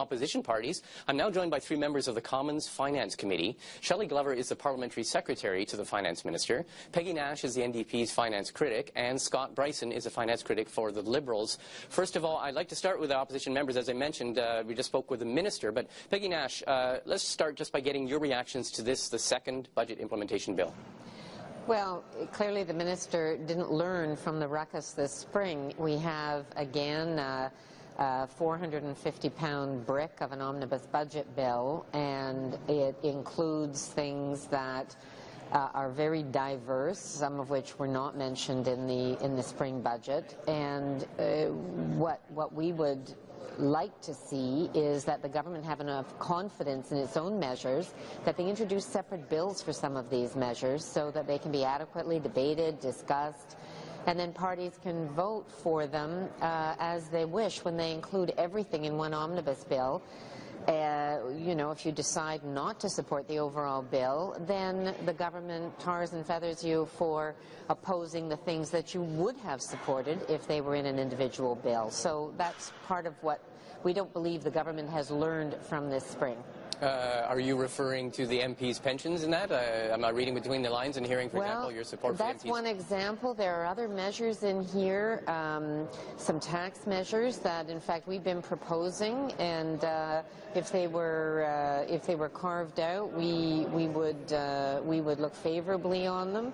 opposition parties. I'm now joined by three members of the Commons Finance Committee. Shelley Glover is the Parliamentary Secretary to the Finance Minister. Peggy Nash is the NDP's Finance Critic. And Scott Bryson is a Finance Critic for the Liberals. First of all, I'd like to start with the opposition members. As I mentioned, we just spoke with the Minister. But Peggy Nash, let's start just by getting your reactions to this, the second budget implementation bill. Well, clearly the Minister didn't learn from the ruckus this spring. We have, again, a 450-pound brick of an omnibus budget bill, and it includes things that are very diverse, some of which were not mentioned in the spring budget. And what we would like to see is that the government have enough confidence in its own measures that they introduce separate bills for some of these measures so that they can be adequately debated, discussed, and then parties can vote for them as they wish when they include everything in one omnibus bill. You know, if you decide not to support the overall bill, then the government tars and feathers you for opposing the things that you would have supported if they were in an individual bill. So that's part of what we don't believe the government has learned from this spring. Are you referring to the MPs' pensions in that? Am I reading between the lines and hearing, for example, your support for MPs? That's one example. There are other measures in here, some tax measures that, in fact, we've been proposing, and if they were carved out, we would look favorably on them.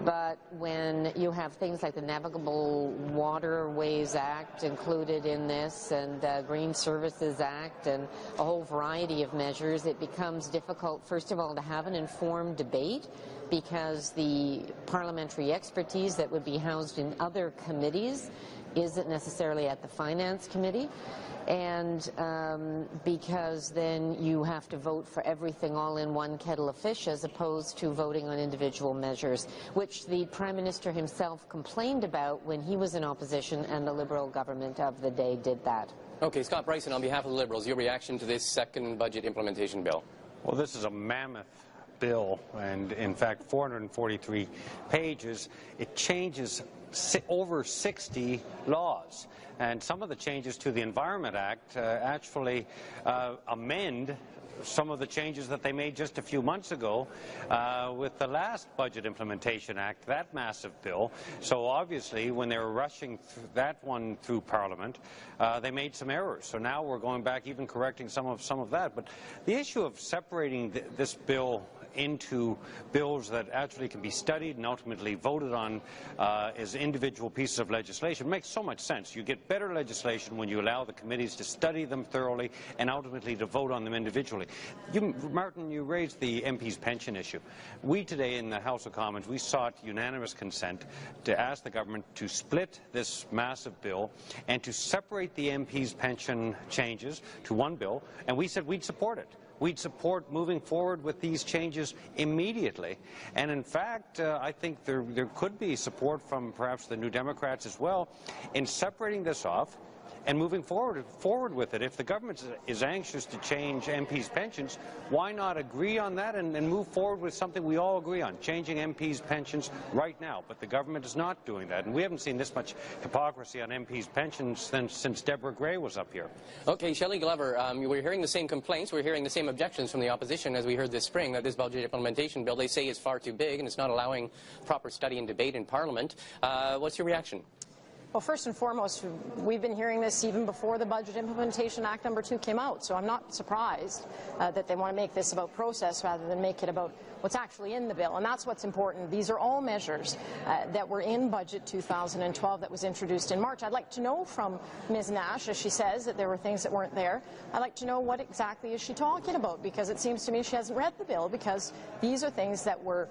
But when you have things like the Navigable Waterways Act included in this, and Green Services Act, and a whole variety of measures, it becomes difficult, first of all, to have an informed debate, because the parliamentary expertise that would be housed in other committees isn't necessarily at the Finance Committee. And because then you have to vote for everything all in one kettle of fish, as opposed to voting on individual measures, which the Prime Minister himself complained about when he was in opposition, and the Liberal government of the day did that. Okay, Scott Bryson, on behalf of the Liberals, your reaction to this second budget implementation bill? Well, this is a mammoth bill, and in fact 443 pages. It changes over 60 laws, and some of the changes to the Environment Act actually amend some of the changes that they made just a few months ago with the last Budget Implementation Act, that massive bill. So obviously when they were rushing that one through Parliament, they made some errors. So now we're going back, even correcting some of that. But the issue of separating this bill into bills that actually can be studied and ultimately voted on as individual pieces of legislation makes so much sense. You get better legislation when you allow the committees to study them thoroughly and ultimately to vote on them individually. Martin, you raised the MP's pension issue. We today in the House of Commons, we sought unanimous consent to ask the government to split this massive bill and to separate the MP's pension changes to one bill, and we said we'd support it. We'd support moving forward with these changes immediately. And in fact, I think there could be support from perhaps the New Democrats as well in separating this off and moving forward with it. If the government is anxious to change MPs' pensions, why not agree on that and move forward with something we all agree on, changing MPs' pensions right now? But the government is not doing that, and we haven't seen this much hypocrisy on MPs' pensions since Deborah Gray was up here. Okay, Shelley Glover, we're hearing the same complaints, we're hearing the same objections from the opposition as we heard this spring, that this budget implementation bill, they say, is far too big and it's not allowing proper study and debate in Parliament. What's your reaction? Well, first and foremost, we've been hearing this even before the Budget Implementation Act number 2 came out, so I'm not surprised that they want to make this about process rather than make it about what's actually in the bill, and that's what's important. These are all measures that were in Budget 2012 that was introduced in March. I'd like to know from Ms. Nash, as she says that there were things that weren't there, I'd like to know what exactly is she talking about, because it seems to me she hasn't read the bill, because these are things that were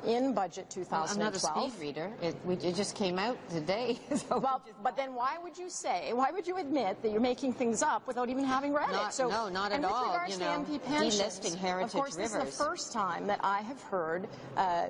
in Budget 2012. Well, I'm not a speed reader. It just came out today. So well, but then why would you admit that you're making things up without even having read it? So, no, not at all. And with regards to the MP pensions, delisting heritage of course, rivers. This is the first time that I have heard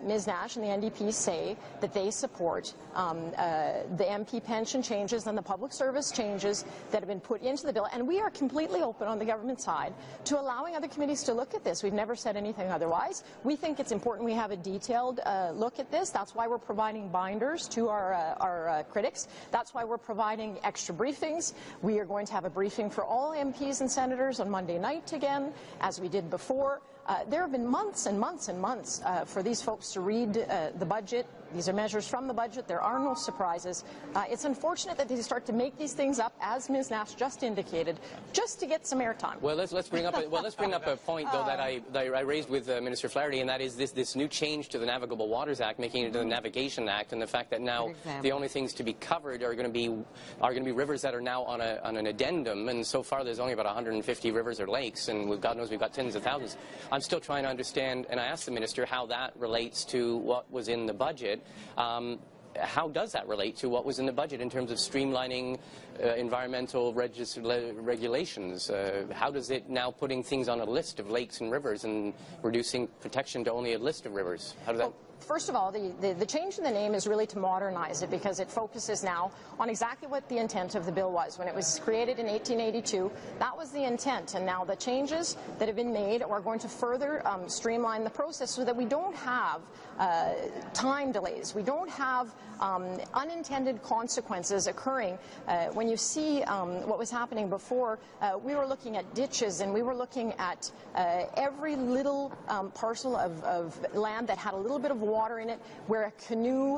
Ms. Nash and the NDP say that they support the MP pension changes and the public service changes that have been put into the bill. And we are completely open on the government side to allowing other committees to look at this. We've never said anything otherwise. We think it's important we have a detailed look at this. That's why we're providing binders to our critics. That's why we're providing extra briefings. We are going to have a briefing for all MPs and senators on Monday night again, as we did before. There have been months and months and months for these folks to read the budget. These are measures from the budget. There are no surprises. It's unfortunate that they start to make these things up, as Ms. Nash just indicated, just to get some airtime. Well, let's bring up a point though that I raised with Minister Flaherty, and that is this new change to the Navigable Waters Act, making it the Navigation Act, and the fact that now the only things to be covered are going to be rivers that are now on an addendum, and so far there's only about 150 rivers or lakes, and God knows we've got tens of thousands. I'm still trying to understand, and I asked the minister how that relates to what was in the budget. How does that relate to what was in the budget in terms of streamlining environmental regulations? How does it now putting things on a list of lakes and rivers and reducing protection to only a list of rivers? How does that? First of all, the change in the name is really to modernize it, because it focuses now on exactly what the intent of the bill was. When it was created in 1882, that was the intent, and now the changes that have been made are going to further streamline the process so that we don't have time delays. We don't have unintended consequences occurring. When you see what was happening before, we were looking at ditches, and we were looking at every little parcel of land that had a little bit of water in it where a canoe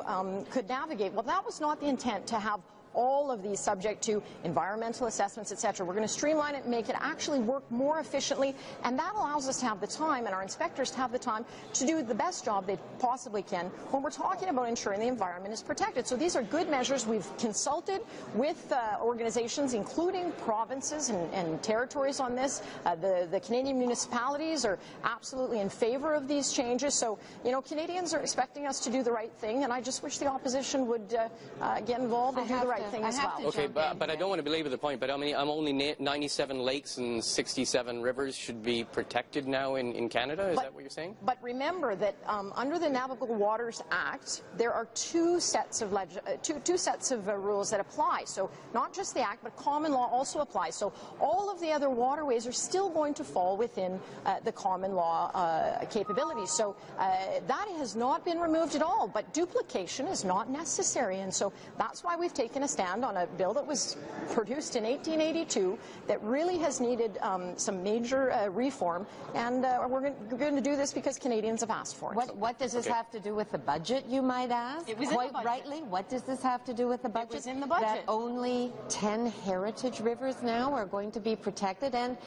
could navigate. Well, that was not the intent, to have all of these subject to environmental assessments, etc. We're going to streamline it and make it actually work more efficiently, and that allows us to have the time, and our inspectors to have the time to do the best job they possibly can when we're talking about ensuring the environment is protected. So these are good measures. We've consulted with organizations, including provinces and territories on this. The Canadian municipalities are absolutely in favor of these changes. So, you know, Canadians are expecting us to do the right thing, and I just wish the opposition would get involved and do the right thing as well. Okay, but I don't want to belabor the point, but I'm only 97 lakes and 67 rivers should be protected now in Canada? Is that what you're saying? But remember that under the Navigable Waters Act, there are two sets of rules that apply. So not just the Act, but common law also applies. So all of the other waterways are still going to fall within the common law capabilities. So that has not been removed at all, but duplication is not necessary. And so that's why we've taken a stand on a bill that was produced in 1882 that really has needed some major reform, and we're going to do this because Canadians have asked for it. What does this have to do with the budget, you might ask? It was quite in the budget. Rightly. What does this have to do with the budget? It was in the budget. That only 10 heritage rivers now are going to be protected, and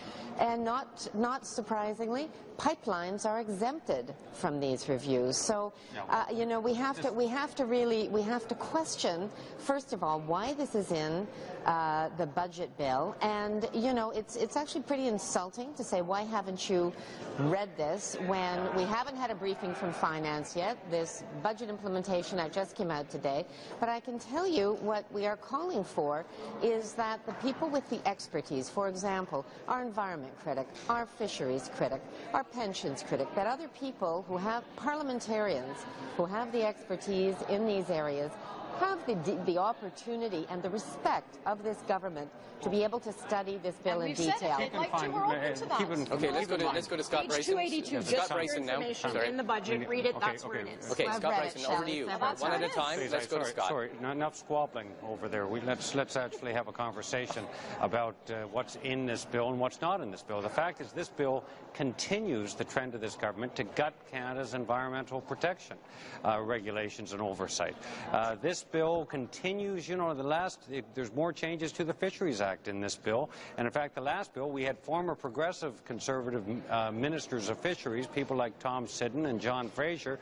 not surprisingly, pipelines are exempted from these reviews. So, you know, we have to question, first of all, why this is in the budget bill, and you know, it's actually pretty insulting to say, why haven't you read this when we haven't had a briefing from finance yet? This budget implementation act just came out today, but I can tell you what we are calling for is that the people with the expertise, for example, our environment critic, our fisheries critic, our pensions critic, that other people who have parliamentarians who have the expertise in these areas have the opportunity and the respect of this government to be able to study this bill in detail. Okay, let's go to Scott Bryson. 282, just for your information, in the budget. Read it, that's where it is. Okay, Scott Bryson, over to you. One at a time. Let's go to Scott. Sorry, not enough squabbling over there. Let's actually have a conversation about what's in this bill and what's not in this bill. The fact is, this bill continues the trend of this government to gut Canada's environmental protection regulations and oversight. This bill continues, you know, there's more changes to the Fisheries Act in this bill, and in fact the last bill we had former progressive conservative ministers of fisheries, people like Tom Siddon and John Fraser,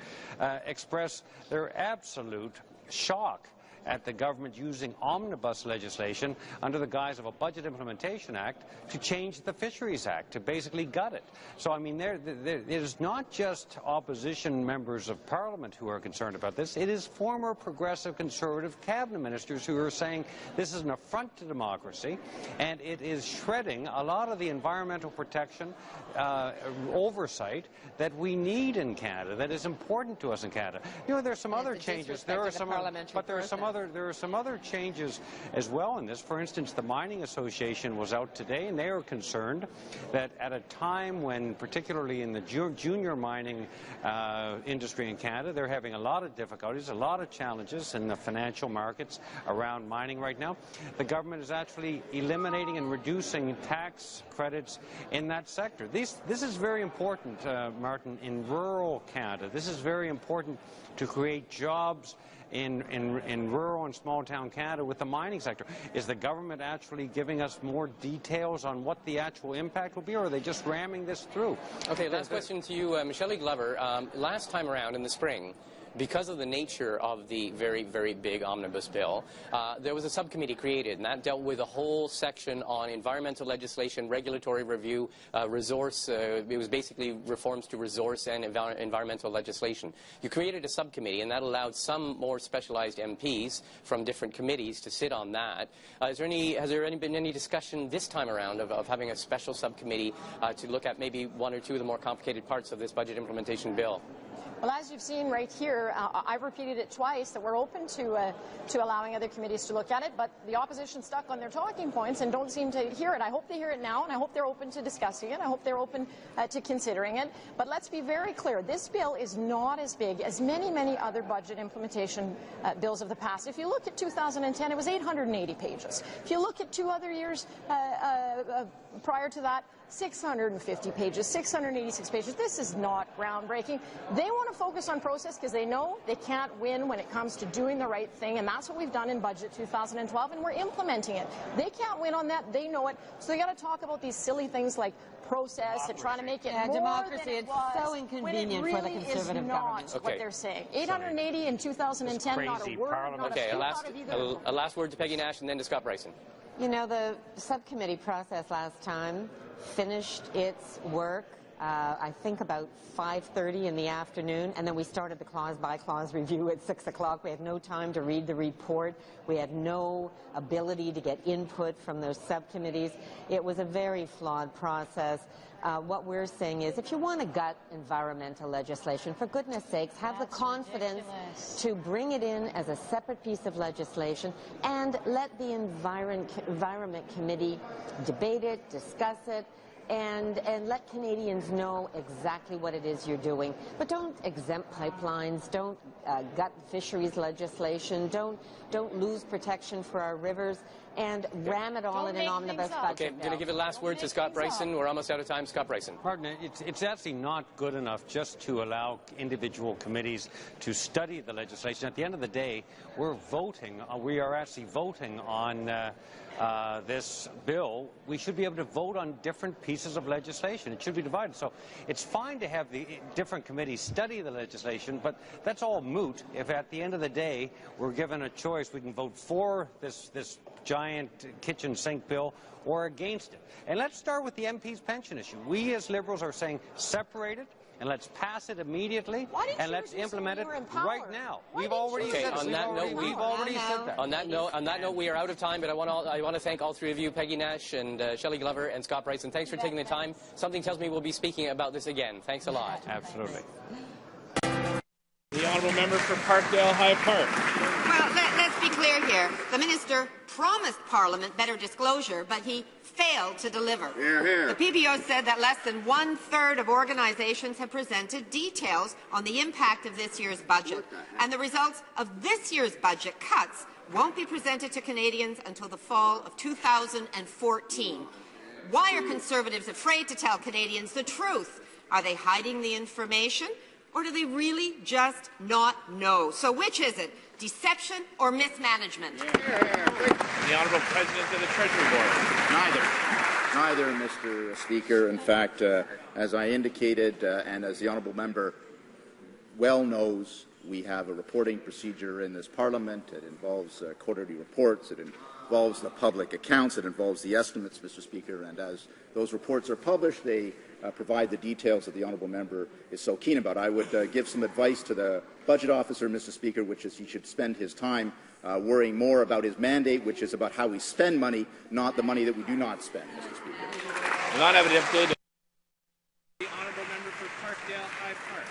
express their absolute shock at the government using omnibus legislation under the guise of a Budget Implementation Act to change the Fisheries Act, to basically gut it. So, I mean, it is not just opposition members of Parliament who are concerned about this. It is former Progressive Conservative cabinet ministers who are saying this is an affront to democracy, and it is shredding a lot of the environmental protection oversight that we need in Canada, that is important to us in Canada. You know, there's some other changes. There are some other changes as well in this. For instance, the Mining Association was out today, and they are concerned that at a time when, particularly in the junior mining industry in Canada, they're having a lot of difficulties, a lot of challenges in the financial markets around mining right now. The government is actually eliminating and reducing tax credits in that sector. This is very important, Martin, in rural Canada. This is very important to create jobs in rural and small-town Canada with the mining sector. Is the government actually giving us more details on what the actual impact will be, or are they just ramming this through? Okay, last question to you, Michelle Glover. Last time around in the spring, because of the nature of the very, very big omnibus bill, there was a subcommittee created, and that dealt with a whole section on environmental legislation, regulatory review, resource. It was basically reforms to resource and environmental legislation. You created a subcommittee, and that allowed some more specialized MPs from different committees to sit on that. Has there been any discussion this time around of having a special subcommittee to look at maybe one or two of the more complicated parts of this budget implementation bill? Well, as you've seen right here, I've repeated it twice that we're open to allowing other committees to look at it, but the opposition stuck on their talking points and don't seem to hear it. I hope they hear it now, and I hope they're open to discussing it. I hope they're open to considering it. But let's be very clear. This bill is not as big as many, many other budget implementation bills of the past. If you look at 2010, it was 880 pages. If you look at 2 other years prior to that, 650 pages, 686 pages. This is not groundbreaking. They want to focus on process because they know they can't win when it comes to doing the right thing, and that's what we've done in Budget 2012, and we're implementing it. They can't win on that. They know it. So they got to talk about these silly things like process and trying to make it more democracy. than it It's was, so inconvenient when it for the really Conservative is not government. what they're saying. 880 in 2010, not a word, not Okay, a last word to Peggy Nash and then to Scott Bryson. You know, the subcommittee process last time finished its work, I think about 5:30 in the afternoon, and then we started the clause-by-clause review at 6 o'clock. We had no time to read the report. We had no ability to get input from those subcommittees. It was a very flawed process. What we're saying is, if you want to gut environmental legislation, for goodness sakes, have the confidence to bring it in as a separate piece of legislation and let the Environment Committee debate it, discuss it, and let Canadians know exactly what it is you're doing. But don't exempt pipelines, don't gut fisheries legislation, don't lose protection for our rivers, and ram it all in an omnibus budget. Okay, I'm going to give a last word to Scott Bryson. We're almost out of time. Scott Bryson. Martin, it's actually not good enough just to allow individual committees to study the legislation. At the end of the day, we're voting. We are actually voting on this bill. We should be able to vote on different pieces of legislation. It should be divided. So it's fine to have the different committees study the legislation, but that's all moot if at the end of the day we're given a choice. We can vote for this giant kitchen sink bill or against it. And let's start with the MP's pension issue. We as Liberals are saying separate it, and let's pass it immediately, and let's implement it right now. We've already said on that note, we've already said that. On that note, we are out of time. But I want to thank all three of you, Peggy Nash and Shelley Glover and Scott Bryson. Thanks for taking the time. Something tells me we'll be speaking about this again. Thanks a lot. Absolutely. The honourable member for Parkdale-High Park. Well, let's be clear here. The minister promised Parliament better disclosure, but he failed to deliver. Hear, hear. The PBO said that less than 1/3 of organizations have presented details on the impact of this year's budget, and the results of this year's budget cuts won't be presented to Canadians until the fall of 2014. Why are Conservatives afraid to tell Canadians the truth? Are they hiding the information? Or do they really just not know? So which is it? Deception or mismanagement? The Honourable President of the Treasury Board. Neither, Mr. Speaker. In fact, as I indicated, and as the Honourable Member well knows, We have a reporting procedure in this Parliament. It involves quarterly reports. It involves the public accounts. It involves the estimates, Mr. Speaker. And as those reports are published, they provide the details that the honourable member is so keen about. I would give some advice to the budget officer, Mr. Speaker, which is he should spend his time worrying more about his mandate, which is about how we spend money, not the money that we do not spend, Mr. Speaker. The honourable member for Parkdale-High Park.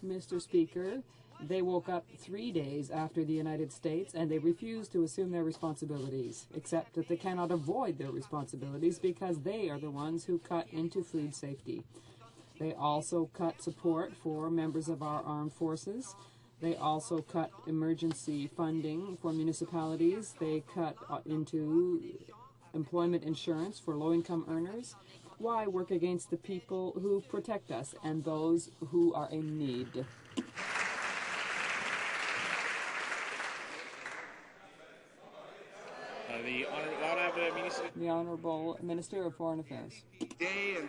Mr. Speaker, they woke up 3 days after the United States and they refused to assume their responsibilities, except that they cannot avoid their responsibilities because they are the ones who cut into food safety. They also cut support for members of our armed forces. They also cut emergency funding for municipalities. They cut into employment insurance for low-income earners. Why work against the people who protect us and those who are in need? The Honourable Minister of Foreign Affairs. Day in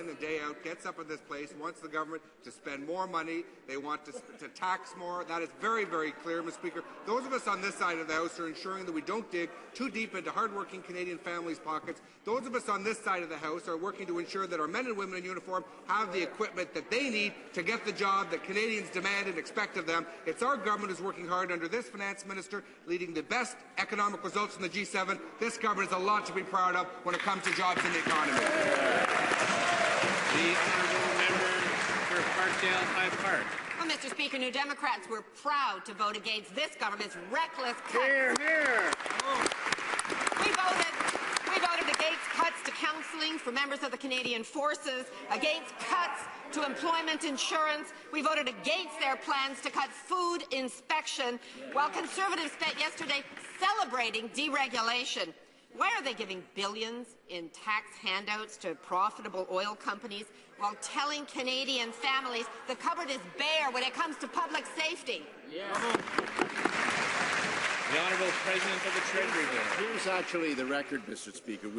and day out, gets up in this place, wants the government to spend more money. They want to tax more. That is very, very clear, Mr. Speaker. Those of us on this side of the House are ensuring that we don't dig too deep into hardworking Canadian families' pockets. Those of us on this side of the House are working to ensure that our men and women in uniform have the equipment that they need to get the job that Canadians demand and expect of them. It's our government who's working hard under this finance minister, leading the best economic results in the G7. This government has a lot to be proud of when it comes to jobs in the economy. The honourable member for Parkdale-High Park. Well, Mr. Speaker, New Democrats were proud to vote against this government's reckless cuts. Hear, hear. We voted against cuts to counselling for members of the Canadian Forces, against cuts to employment insurance. We voted against their plans to cut food inspection, while Conservatives spent yesterday celebrating deregulation. Why are they giving billions in tax handouts to profitable oil companies while telling Canadian families the cupboard is bare when it comes to public safety? The Honourable President of the Treasury Board. Here's actually the record, Mr. Speaker.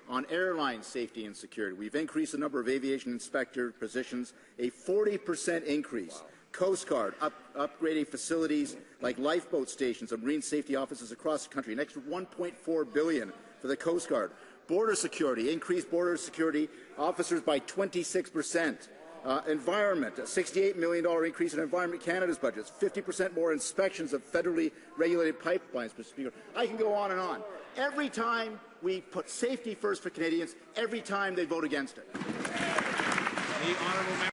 On airline safety and security, we've increased the number of aviation inspector positions, a 40% increase. Wow. Coast Guard, upgrading facilities like lifeboat stations and marine safety offices across the country, an extra $1.4 billion for the Coast Guard. Border security, increased border security officers by 26%. Environment, a $68 million increase in Environment Canada's budgets, 50% more inspections of federally regulated pipelines, Mr. Speaker. I can go on and on. Every time we put safety first for Canadians, every time they vote against it. The honourable member.